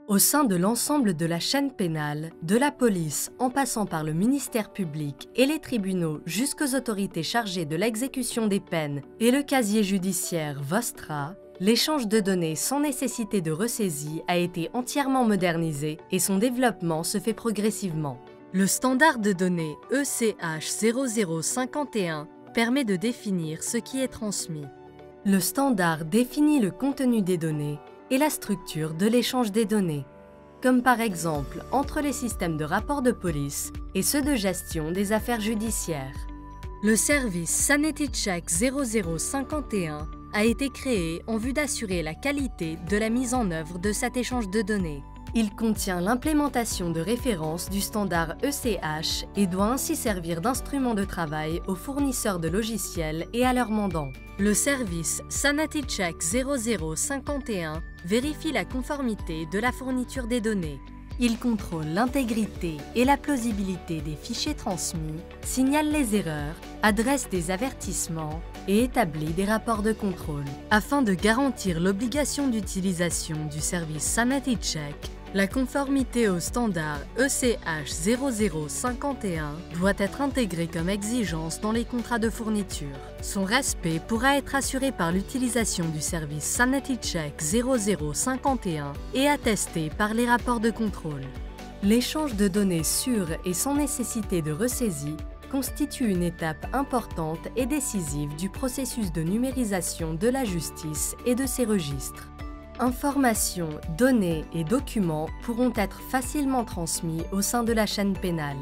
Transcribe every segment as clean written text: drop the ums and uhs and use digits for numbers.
Au sein de l'ensemble de la chaîne pénale, de la police en passant par le ministère public et les tribunaux jusqu'aux autorités chargées de l'exécution des peines et le casier judiciaire VOSTRA, l'échange de données sans nécessité de ressaisie a été entièrement modernisé et son développement se fait progressivement. Le standard de données ECH 0051 permet de définir ce qui est transmis. Le standard définit le contenu des données et la structure de l'échange des données, comme par exemple entre les systèmes de rapport de police et ceux de gestion des affaires judiciaires. Le service Sanity Check 0051 a été créé en vue d'assurer la qualité de la mise en œuvre de cet échange de données. Il contient l'implémentation de référence du standard ECH et doit ainsi servir d'instrument de travail aux fournisseurs de logiciels et à leurs mandants. Le service Sanity Check 0051 vérifie la conformité de la fourniture des données. Il contrôle l'intégrité et la plausibilité des fichiers transmis, signale les erreurs, adresse des avertissements et établit des rapports de contrôle. Afin de garantir l'obligation d'utilisation du service Sanity Check, la conformité au standard ECH 0051 doit être intégrée comme exigence dans les contrats de fourniture. Son respect pourra être assuré par l'utilisation du service Sanity Check 0051 et attesté par les rapports de contrôle. L'échange de données sûres et sans nécessité de ressaisie constitue une étape importante et décisive du processus de numérisation de la justice et de ses registres. Informations, données et documents pourront être facilement transmis au sein de la chaîne pénale.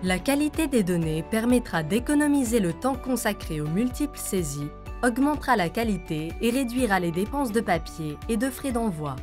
La qualité des données permettra d'économiser le temps consacré aux multiples saisies, augmentera la qualité et réduira les dépenses de papier et de frais d'envoi.